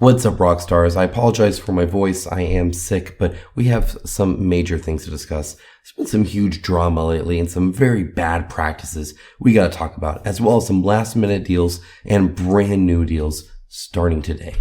What's up, rock stars? I apologize for my voice. I am sick, but we have some major things to discuss. There's been some huge drama lately and some very bad practices we got to talk about, as well as some last minute deals and brand new deals starting today.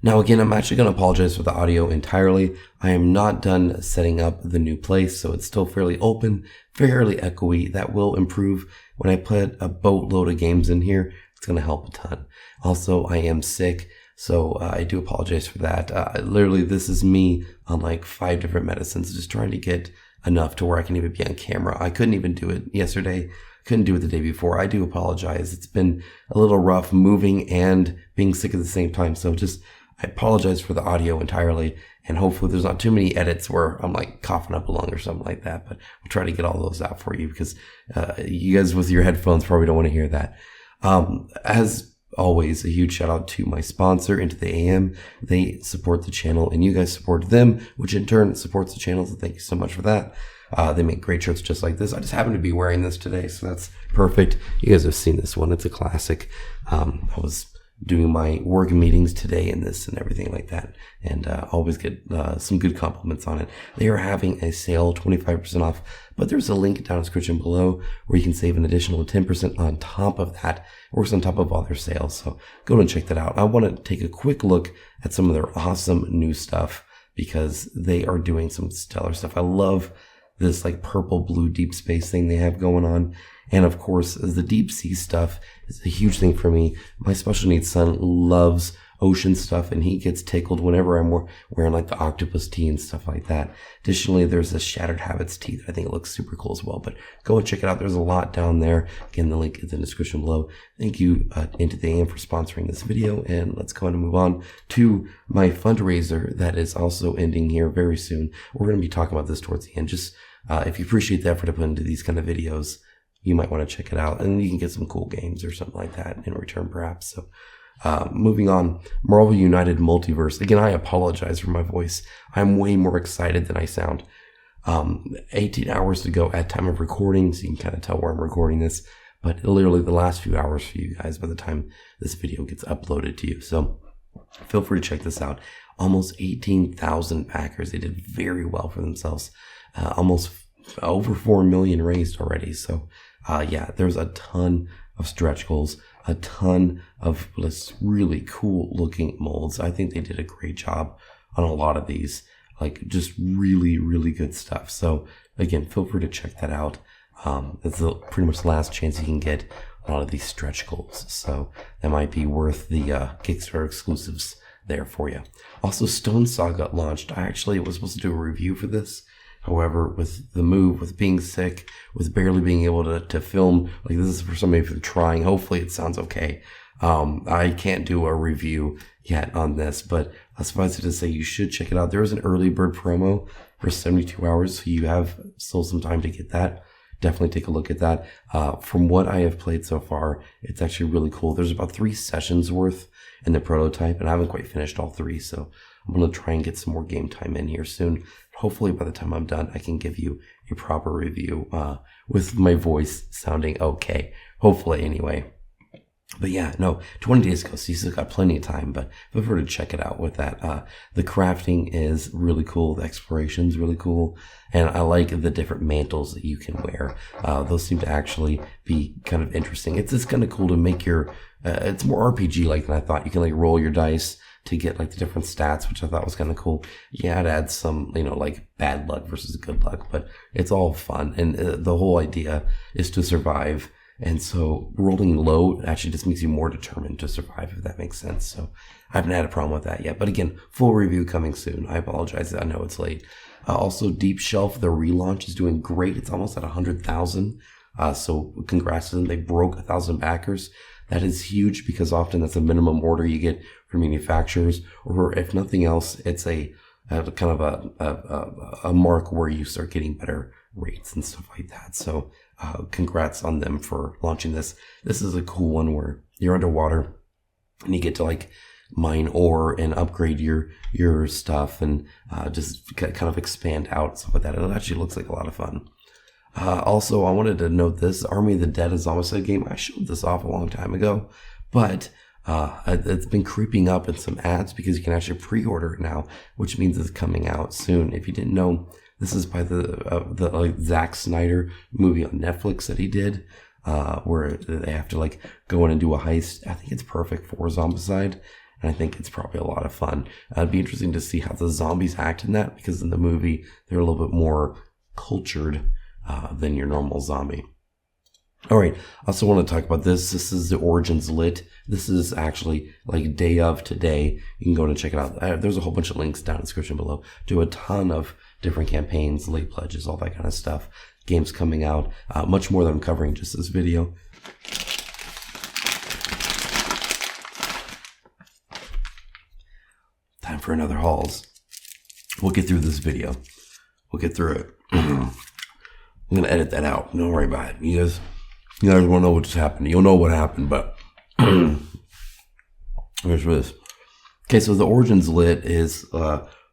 Now again, I'm actually going to apologize for the audio entirely. I am not done setting up the new place, so it's still fairly open, fairly echoey. That will improve when I put a boatload of games in here. It's going to help a ton. Also, I am sick, so I do apologize for that. Literally, this is me on like 5 different medicines, just trying to get enough to where I can even be on camera. I couldn't even do it yesterday. Couldn't do it the day before. I do apologize. It's been a little rough moving and being sick at the same time, so I apologize for the audio entirely, and hopefully there's not too many edits where I'm like coughing up a lung or something like that, but we'll try to get all those out for you because you guys with your headphones probably don't want to hear that. As always, a huge shout out to my sponsor, Into the AM. They support the channel and you guys support them, which in turn supports the channel, so thank you so much for that. They make great shirts just like this. I just happen to be wearing this today, so that's perfect. You guys have seen this one. It's a classic. I was doing my work meetings today in this and everything like that, and always get some good compliments on it. They are having a sale, 25% off, but there's a link down in the description below where you can save an additional 10% on top of that. It works on top of all their sales, so go and check that out. I want to take a quick look at some of their awesome new stuff because they are doing some stellar stuff. I love this like purple blue deep space thing they have going on. And of course, the deep sea stuff is a huge thing for me. My special needs son loves ocean stuff, and he gets tickled whenever I'm wearing like the octopus tee and stuff like that. Additionally, there's a Shattered Habits tee that I think looks super cool as well, but go and check it out. There's a lot down there. Again, the link is in the description below. Thank you, Into the AM, for sponsoring this video, and let's go ahead and move on to my fundraiser that is also ending here very soon. We're going to be talking about this towards the end. Just if you appreciate the effort I put into these kind of videos, you might want to check it out, and you can get some cool games or something like that in return, perhaps. So, moving on, Marvel United Multiverse. Again, I apologize for my voice. I'm way more excited than I sound. 18 hours to go at time of recording, so you can kind of tell where I'm recording this. But literally the last few hours for you guys by the time this video gets uploaded to you. So, feel free to check this out. Almost 18,000 backers. They did very well for themselves. Almost over 4 million raised already. So, yeah, there's a ton of stretch goals, a ton of this really cool looking molds. I think they did a great job on a lot of these, like just really, really good stuff. So again, feel free to check that out. It's pretty much the last chance you can get a lot of these stretch goals. So that might be worth the Kickstarter exclusives there for you. Also, Stonesaga launched. I actually was supposed to do a review for this. However, with the move, with being sick, with barely being able to film, like this is for somebody who's trying, hopefully it sounds okay. I can't do a review yet on this, but suffice it to say you should check it out. There is an early bird promo for 72 hours, so you have still some time to get that. Definitely take a look at that. From what I have played so far, it's actually really cool. There's about 3 sessions worth in the prototype, and I haven't quite finished all 3, so I'm going to try and get some more game time in here soon. Hopefully by the time I'm done, I can give you a proper review with my voice sounding okay. Hopefully anyway. But yeah, no, 20 days ago, so you still got plenty of time, but feel free to check it out with that. The crafting is really cool. The exploration is really cool. And I like the different mantles that you can wear. Those seem to actually be kind of interesting. It's just kind of cool to make your, it's more RPG-like than I thought. You can like roll your dice to get like the different stats, which I thought was kind of cool. Yeah, it adds some, like bad luck versus good luck, but it's all fun. And the whole idea is to survive. And so rolling low actually just makes you more determined to survive, if that makes sense. So I haven't had a problem with that yet. But again, full review coming soon. I apologize. I know it's late. Also, Deep Shelf, the relaunch is doing great. It's almost at 100,000. So congrats to them. They broke 1,000 backers. That is huge because often that's a minimum order you get from manufacturers, or if nothing else, it's a kind of a mark where you start getting better rates and stuff like that. So congrats on them for launching this. This is a cool one where you're underwater and you get to like mine ore and upgrade your stuff and just kind of expand out, stuff like that. It actually looks like a lot of fun. Also, I wanted to note this Army of the Dead is Zombicide game. I showed this off a long time ago, but it's been creeping up in some ads because you can actually pre-order it now, which means it's coming out soon. If you didn't know, this is by the like Zack Snyder movie on Netflix that he did, where they have to like go in and do a heist. I think it's perfect for Zombicide. And I think it's probably a lot of fun. It'd be interesting to see how the zombies act in that, because in the movie, they're a little bit more cultured than your normal zombie. All right, I also want to talk about this. This is the Origins Lit. This is actually like day of today. You can go and check it out. There's a whole bunch of links down in the description below. Do a ton of different campaigns, late pledges, all that kind of stuff. Games coming out. Much more than I'm covering just this video. Time for another hauls. We'll get through this video. We'll get through it. I'm gonna edit that out. Don't worry about it. You guys won't know what just happened. You'll know what happened, but here's this. Okay, so the Origins Lit is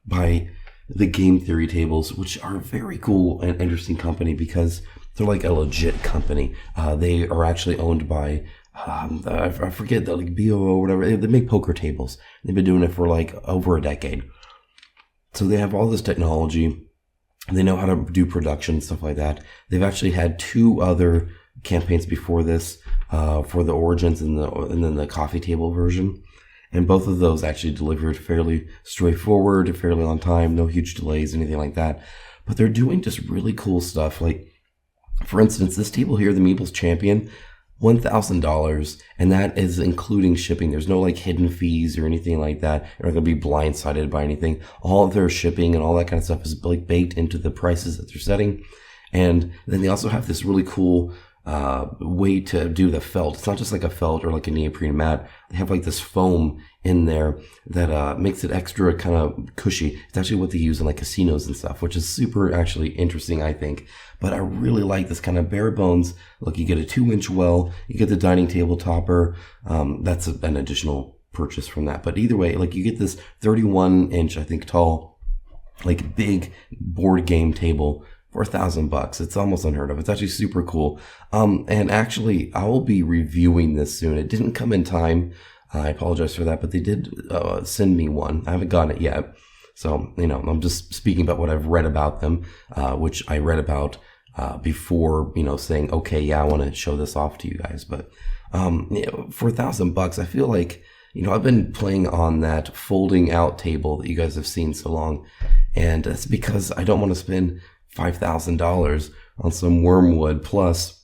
by the Game Theory Tables, which are a very cool and interesting company because they're like a legit company. They are actually owned by I forget the like BOO or whatever. They make poker tables. They've been doing it for like over a decade. So they have all this technology. They know how to do production and stuff like that. They've actually had 2 other campaigns before this for the Origins and then the coffee table version. And both of those actually delivered fairly straightforward, fairly on time, no huge delays, anything like that. But they're doing just really cool stuff. Like, for instance, this table here, the Meeples Champion, $1,000, and that is including shipping. There's no like hidden fees or anything like that. You're not going to be blindsided by anything. All of their shipping and all that kind of stuff is like baked into the prices that they're setting. And then they also have this really cool way to do the felt. It's not just like a felt or like a neoprene mat. They have like this foam in there that makes it extra kind of cushy. It's actually what they use in like casinos and stuff, which is super actually interesting, I think. But I really like this kind of bare bones. Look, you get a 2-inch well, you get the dining table topper. That's an additional purchase from that. But either way, like you get this 31-inch, I think, tall, like big board game table for $1,000. It's almost unheard of. It's actually super cool. And actually, I will be reviewing this soon. It didn't come in time. I apologize for that, but they did send me one. I haven't gotten it yet. So, I'm just speaking about what I've read about them, which I read about before, saying, okay, yeah, I want to show this off to you guys. But for $1,000, I feel like, I've been playing on that folding out table that you guys have seen so long. And that's because I don't want to spend $5,000 on some wormwood plus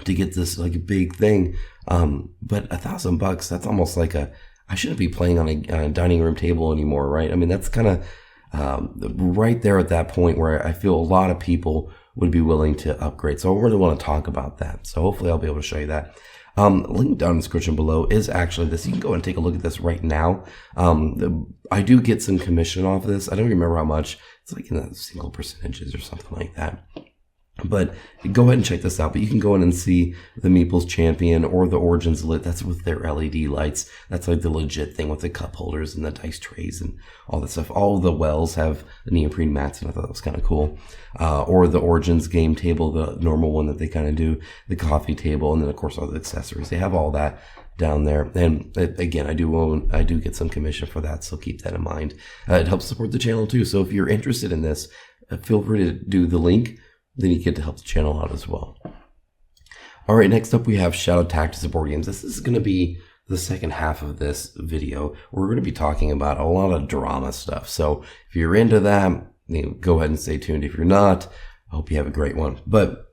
to get this like big thing. But $1,000, that's almost like I shouldn't be playing on a dining room table anymore, right? I mean, that's kind of right there at that point where I feel a lot of people would be willing to upgrade. So I really want to talk about that. So hopefully I'll be able to show you that. Link down in the description below is actually this. You can go and take a look at this right now. I do get some commission off this. I don't remember how much. It's like in the single percentages or something like that. But go ahead and check this out. But you can go in and see the Meeples Champion or the Origins Lit. That's with their LED lights. That's like the legit thing with the cup holders and the dice trays and all that stuff. All of the wells have the neoprene mats, and I thought that was kind of cool. Or the Origins game table, the normal one that they kind of do, the coffee table, and then of course all the accessories. They have all that down there. And again, I do get some commission for that, so keep that in mind. It helps support the channel too. So if you're interested in this, feel free to do the link. Then you get to help the channel out as well. All right, next up we have Shadow Tactics of Board Games. This is going to be the second half of this video. We're going to be talking about a lot of drama stuff. So if you're into that, go ahead and stay tuned. If you're not, I hope you have a great one. But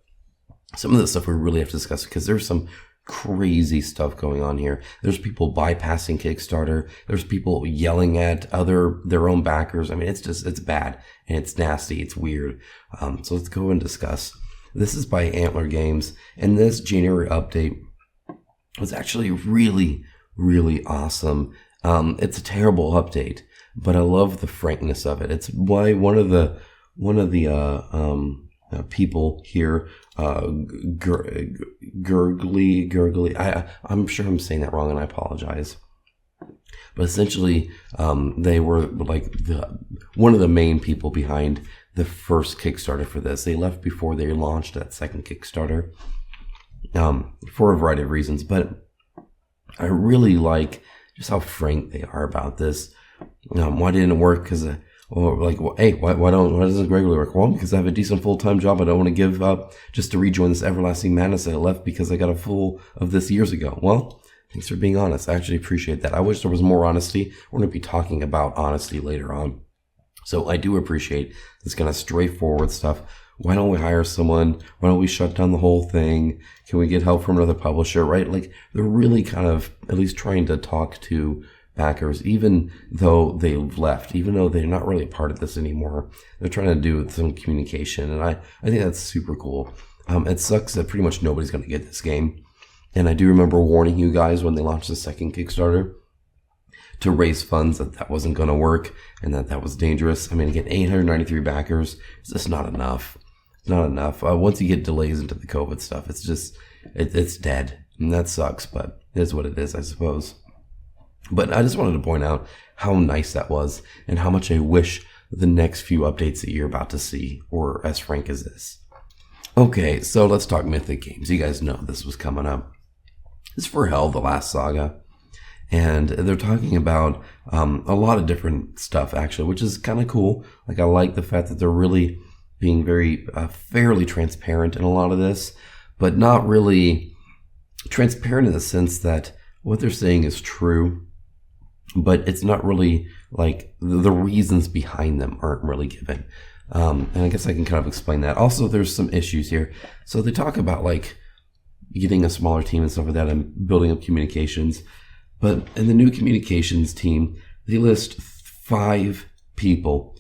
some of the stuff we really have to discuss, because there's some crazy stuff going on here. There's people bypassing Kickstarter. There's people yelling at their own backers. I mean, it's bad and it's nasty. It's weird. So let's go and discuss. This is by Antler Games, and this January update was actually really, really awesome. It's a terrible update, but I love the frankness of it. It's why one of the people here, gurgly. I'm sure I'm saying that wrong, and I apologize. But essentially, they were like one of the main people behind the first Kickstarter for this. They left before they launched that second Kickstarter for a variety of reasons, but I really like just how frank they are about this. Why didn't it work? Because hey, why doesn't it regularly work? Well, because I have a decent full-time job I don't want to give up just to rejoin this everlasting madness that I left because I got a full of this years ago. Well, thanks for being honest. I actually appreciate that. I wish there was more honesty. We're going to be talking about honesty later on. So I do appreciate this kind of straightforward stuff. Why don't we hire someone? Why don't we shut down the whole thing? Can we get help from another publisher, right? Like, they're really kind of at least trying to talk to backers, even though they've left, even though they're not really a part of this anymore. They're trying to do some communication, and I think that's super cool. It sucks that pretty much nobody's going to get this game. And I do remember warning you guys when they launched the second Kickstarter to raise funds that wasn't going to work and that was dangerous. I mean, again, 893 backers is just not enough. It's not enough. Once you get delays into the COVID stuff, it's just, it's dead. And that sucks, but it is what it is, I suppose. But I just wanted to point out how nice that was and how much I wish the next few updates that you're about to see were as frank as this. Okay, so let's talk Mythic Games. You guys know this was coming up. It's for Hell, the last saga. And they're talking about a lot of different stuff, actually, which is kind of cool. Like, I like the fact that they're really being very fairly transparent in a lot of this, but not really transparent in the sense that what they're saying is true, but it's not really like the reasons behind them aren't really given. And I guess I can kind of explain that. Also, there's some issues here. So they talk about like getting a smaller team and stuff like that and building up communications. But in the new communications team, they list 5 people.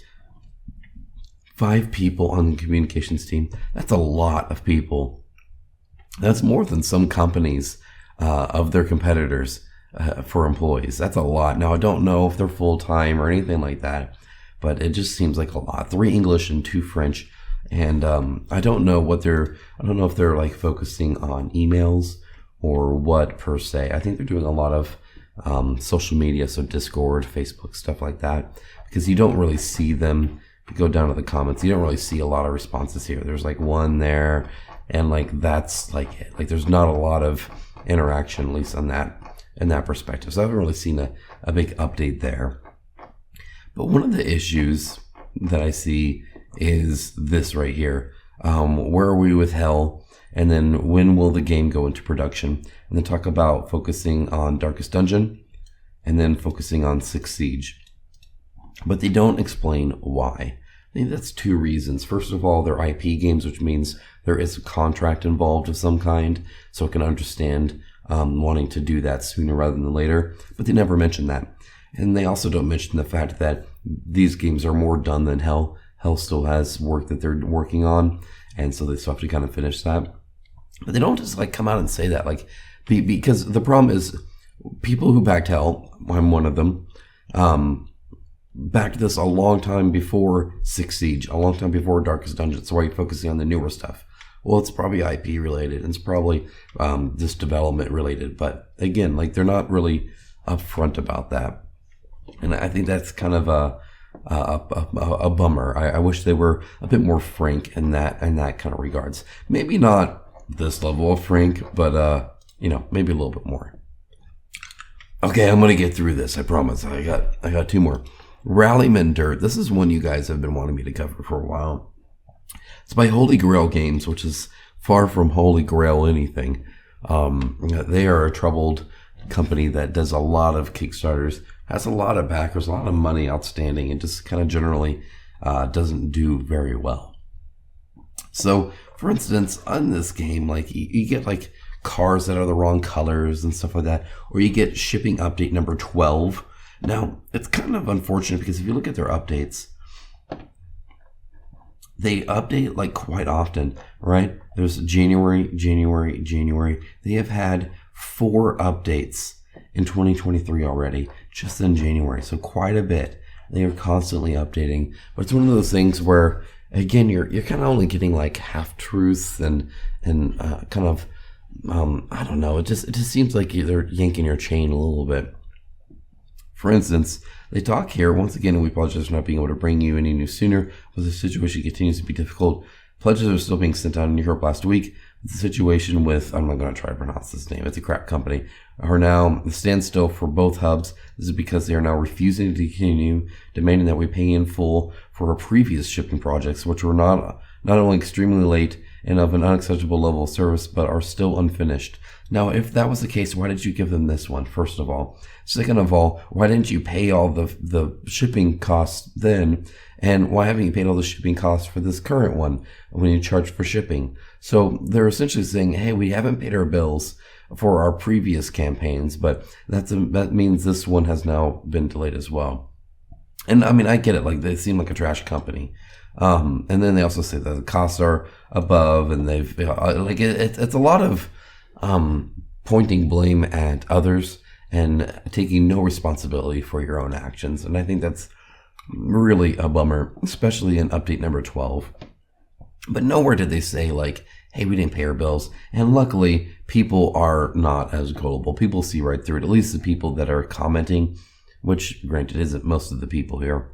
5 people on the communications team. That's a lot of people. That's more than some companies of their competitors for employees. That's a lot. Now, I don't know if they're full-time or anything like that, but it just seems like a lot. 3 English and 2 French. And I don't know if they're like focusing on emails or what per se. I think they're doing a lot of social media, so Discord, Facebook, stuff like that, because you don't really see them. If you go down to the comments, you don't really see a lot of responses here. There's like 1 there, and like that's like it. Like, there's not a lot of interaction, at least on that in that perspective. So I haven't really seen a big update there. But one of the issues that I see is this right here. Where are we with Hell? And then when will the game go into production? And then talk about focusing on Darkest Dungeon and then focusing on Sixth Siege. But they don't explain why. I think that's 2 reasons. First of all, they're IP games, which means there is a contract involved of some kind. So I can understand wanting to do that sooner rather than later. But they never mention that. And they also don't mention the fact that these games are more done than Hell. Hell still has work that they're working on, and so they still have to kind of finish that. But they don't just like come out and say that, like, because the problem is people who backed Hell, I'm one of them, backed this a long time before Sixth Siege, a long time before Darkest Dungeon. So why are you focusing on the newer stuff? Well, it's probably IP related, and it's probably just development related. But again, like, they're not really upfront about that, and I think that's kind of a bummer. I wish they were a bit more frank in that kind of regards. Maybe not this level of frank, but maybe a little bit more. Okay, I'm gonna get through this. I promise. I got 2 more. Rallyman Dirt. This is one you guys have been wanting me to cover for a while. It's by Holy Grail Games, which is far from Holy Grail anything. They are a troubled company that does a lot of Kickstarters, has a lot of backers, a lot of money outstanding, and just kind of generally doesn't do very well. So, for instance, on this game, like, you get like cars that are the wrong colors and stuff like that, or you get shipping update number 12. Now, it's kind of unfortunate because if you look at their updates, they update like quite often, right? There's January. They have had 4 updates in 2023 already, just in January. So quite a bit. They are constantly updating. But it's one of those things where, again, you're kind of only getting like half truths and kind of, I don't know. It just seems like they're yanking your chain a little bit. For instance, they talk here, once again, we apologize for not being able to bring you any news sooner, but the situation continues to be difficult. Pledges are still being sent out in Europe last week. The situation with, I'm not going to try to pronounce this name, it's a crap company, are now standstill for both hubs. This is because they are now refusing to continue, demanding that we pay in full for our previous shipping projects, which were not only extremely late and of an unacceptable level of service, but are still unfinished. Now, if that was the case, why did you give them this one, first of all? Second of all, why didn't you pay all the shipping costs then? And why haven't you paid all the shipping costs for this current one when you charge for shipping? So they're essentially saying, hey, we haven't paid our bills for our previous campaigns, but that means this one has now been delayed as well. And I mean, I get it. Like, they seem like a trash company. And then they also say that the costs are above, and they've it's a lot of pointing blame at others and taking no responsibility for your own actions. And I think that's really a bummer, especially in update number 12. But nowhere did they say, like, hey, we didn't pay our bills. And luckily, people are not as gullible. People see right through it, at least the people that are commenting, which, granted, isn't most of the people here.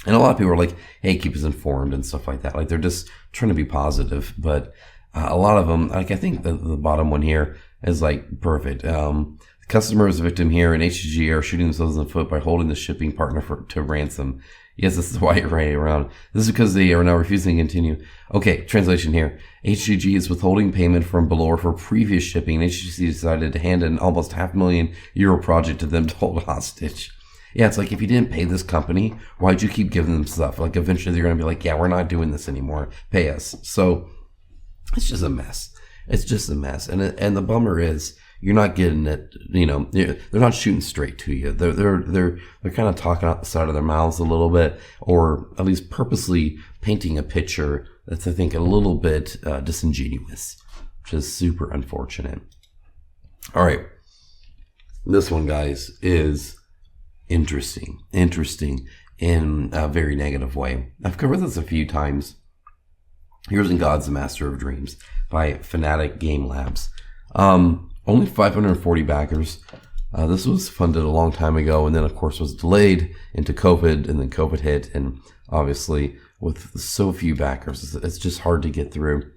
And a lot of people are like, hey, keep us informed and stuff like that. Like, they're just trying to be positive. But a lot of them, like, I think the bottom one here is, like, perfect. The customer is a victim here, and HGG are shooting themselves in the foot by holding the shipping partner to ransom. Yes, this is why you're right around. This is because they are now refusing to continue. Okay, translation here. HGG is withholding payment from Belor for previous shipping, and HGG decided to hand an almost €500,000 project to them to hold hostage. Yeah, it's like, if you didn't pay this company, why'd you keep giving them stuff? Like, eventually they're going to be like, yeah, we're not doing this anymore. Pay us. So it's just a mess. It's just a mess. And the bummer is, you're not getting it, they're not shooting straight to you. They're kind of talking out the side of their mouths a little bit, or at least purposely painting a picture that's, I think, a little bit disingenuous, which is super unfortunate. All right. This one, guys, is interesting in a very negative way. I've covered this a few times. Here's in God's the Master of Dreams by Fanatic Game Labs. Only 540 backers. This was funded a long time ago, and then, of course, was delayed into COVID, and then COVID hit, and obviously with so few backers, it's just hard to get through.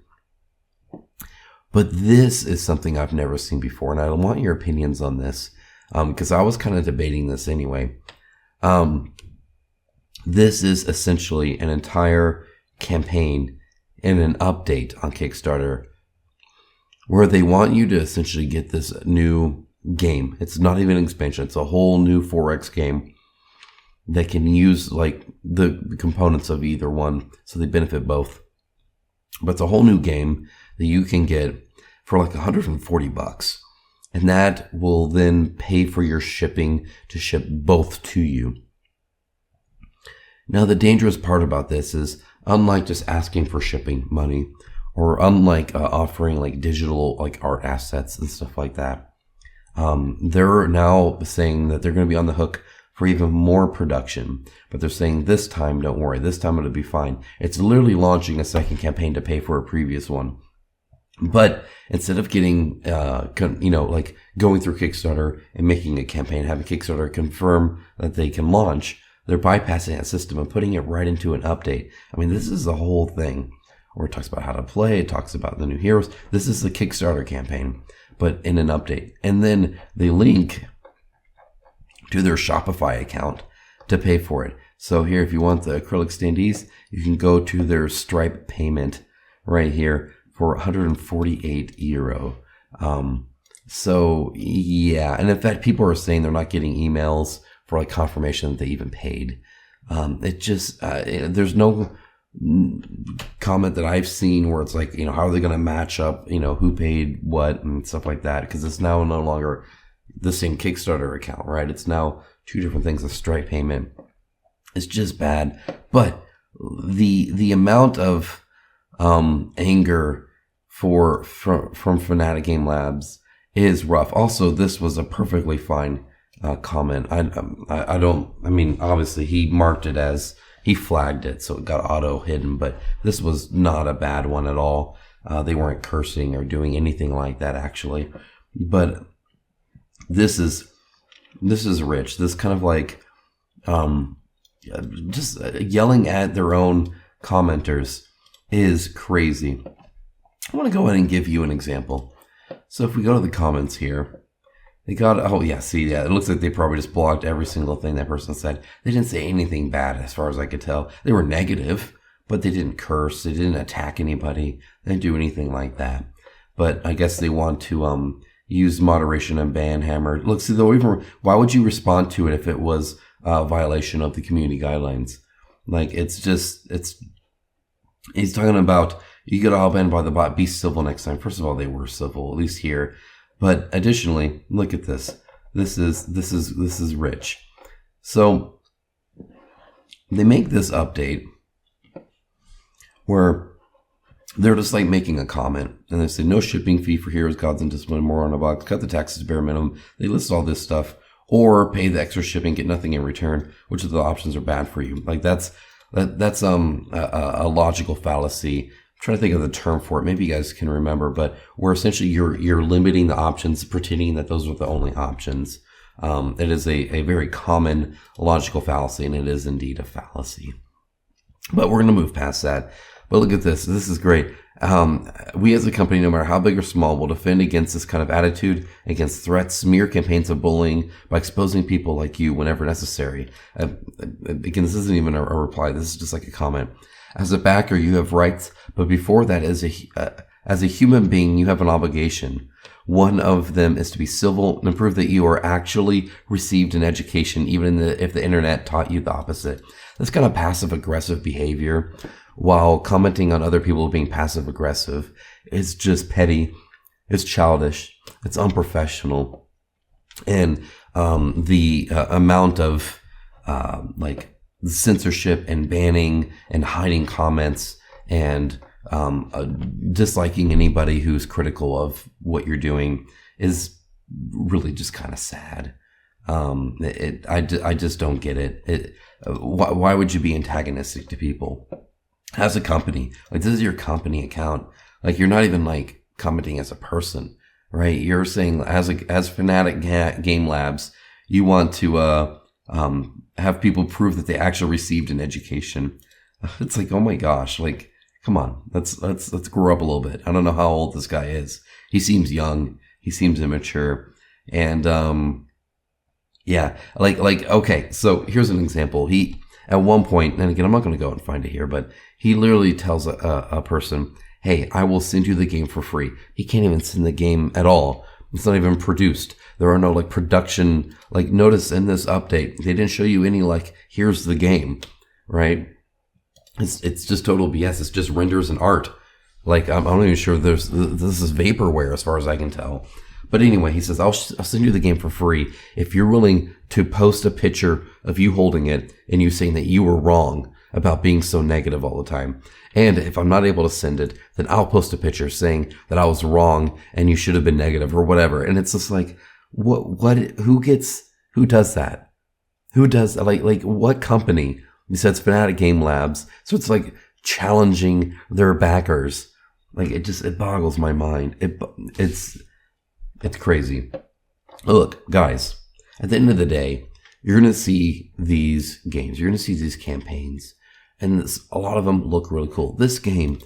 But this is something I've never seen before, and I want your opinions on this, because I was kind of debating this anyway. This is essentially an entire campaign and an update on Kickstarter where they want you to essentially get this new game. It's not even an expansion. It's a whole new 4X game that can use, like, the components of either one, so they benefit both. But it's a whole new game that you can get for like $140. And that will then pay for your shipping to ship both to you. Now, the dangerous part about this is, unlike just asking for shipping money, or unlike offering like digital like art assets and stuff like that, they're now saying that they're going to be on the hook for even more production. But they're saying, this time, don't worry, this time it'll be fine. It's literally launching a second campaign to pay for a previous one. But instead of getting, like going through Kickstarter and making a campaign, having Kickstarter confirm that they can launch, they're bypassing that system and putting it right into an update. I mean, this is the whole thing. Where it talks about how to play, it talks about the new heroes. This is the Kickstarter campaign, but in an update. And then they link to their Shopify account to pay for it. So here, if you want the acrylic standees, you can go to their Stripe payment right here for €148. So yeah, and in fact, people are saying they're not getting emails for like confirmation that they even paid. It just, there's no comment that I've seen where it's like, how are they going to match up, who paid what and stuff like that, because it's now no longer the same Kickstarter account, right? It's now two different things. A Stripe payment. It's just bad. But the amount of anger from Fanatic Game Labs is rough. Also, this was a perfectly fine comment. Obviously he marked it as, he flagged it, so it got auto hidden, but this was not a bad one at all. They weren't cursing or doing anything like that, actually. But this is This is rich. This kind of like just yelling at their own commenters is crazy. I want to go ahead and give you an example. So if we go to the comments here, they got, it looks like they probably just blocked every single thing that person said. They didn't say anything bad as far as I could tell. They were negative, but they didn't curse. They didn't attack anybody. They didn't do anything like that. But I guess they want to use moderation and ban hammer. Look, see, why would you respond to it if it was a violation of the community guidelines? Like, he's talking about, you get all banned by the bot, be civil next time. First of all, they were civil, at least here. But additionally, look at this. This is rich. So they make this update where they're just like making a comment, and they say no shipping fee for heroes, gods, and discipline, more on a box, cut the taxes bare minimum. They list all this stuff, or pay the extra shipping, get nothing in return. Which of the options are bad for you? Like that's a logical fallacy. I'm trying to think of the term for it. Maybe you guys can remember, but where essentially you're limiting the options, pretending that those are the only options. It is a very common logical fallacy, and it is indeed a fallacy. But we're going to move past that. But look at this. This is great. We as a company, no matter how big or small, will defend against this kind of attitude, against threats, smear campaigns of bullying by exposing people like you whenever necessary. Again, this isn't even a reply. This is just like a comment. As a backer, you have rights, but before that, as a human being, you have an obligation. One of them is to be civil and prove that you are actually received an education, even if the internet taught you the opposite. This kind of passive-aggressive behavior, while commenting on other people being passive-aggressive, is just petty. It's childish. It's unprofessional. And the amount of censorship and banning and hiding comments and disliking anybody who's critical of what you're doing is really just kind of sad. I just don't get it. Why would you be antagonistic to people? As a company, like, this is your company account. Like, you're not even like commenting as a person, right? You're saying as Fanatic Game Labs, you want to have people prove that they actually received an education. It's like, oh my gosh, like, come on, let's grow up a little bit. I don't know how old this guy is. He seems young. He seems immature, and okay. So here's an example. He, at one point, and again, I'm not going to go and find it here, but he literally tells a person, hey, I will send you the game for free. He can't even send the game at all. It's not even produced. There are no like production, like, notice in this update, they didn't show you any like, here's the game, right? It's just total BS. It's just renders and art. Like, I'm not even sure this is vaporware as far as I can tell. But anyway, he says, I'll send you the game for free if you're willing to post a picture of you holding it and you saying that you were wrong about being so negative all the time. And if I'm not able to send it, then I'll post a picture saying that I was wrong and you should have been negative or whatever. And it's just like, who does that? Who does, like what company? He says Fanatic Game Labs. So it's like challenging their backers. Like, it boggles my mind. It's crazy. Look, guys, at the end of the day, you're going to see these games. You're going to see these campaigns. And a lot of them look really cool. This game,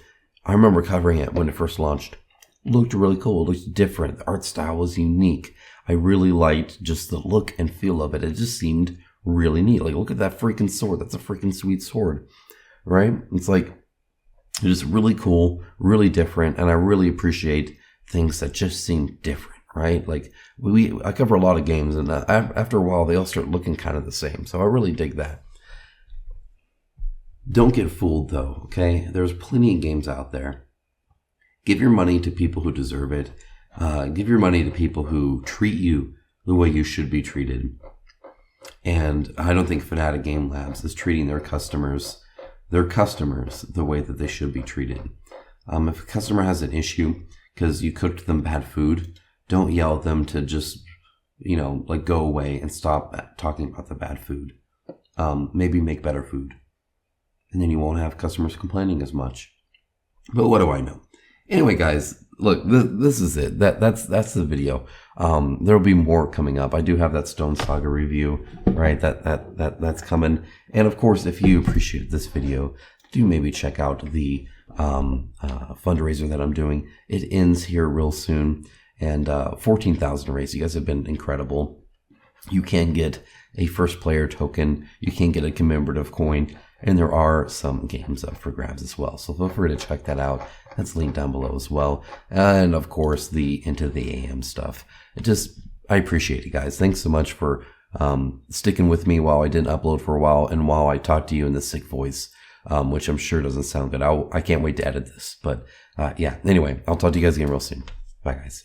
I remember covering it when it first launched. Looked really cool. It looked different. The art style was unique. I really liked just the look and feel of it. It just seemed really neat. Like, look at that freaking sword. That's a freaking sweet sword, right? It's like, it's just really cool, really different. And I really appreciate things that just seem different, right? Like, I cover a lot of games, and after a while, they all start looking kind of the same. So I really dig that. Don't get fooled, though, okay? There's plenty of games out there. Give your money to people who deserve it. Give your money to people who treat you the way you should be treated. And I don't think Fanatic Game Labs is treating their customers the way that they should be treated. If a customer has an issue because you cooked them bad food, don't yell at them to just, go away and stop talking about the bad food. Maybe make better food. And then you won't have customers complaining as much. But what do I know? Anyway, guys, look, this is it. That's the video. There'll be more coming up. I do have that Stonesaga review, right? That's coming. And of course, if you appreciated this video, do maybe check out the fundraiser that I'm doing. It ends here real soon, and 14,000 raised. You guys have been incredible. You can get a first player token. You can get a commemorative coin. And there are some games up for grabs as well. So feel free to check that out. That's linked down below as well. And of course, the Into the AM stuff. I appreciate it, guys. Thanks so much for sticking with me while I didn't upload for a while and while I talked to you in the sick voice, which I'm sure doesn't sound good. I can't wait to edit this. But yeah, anyway, I'll talk to you guys again real soon. Bye, guys.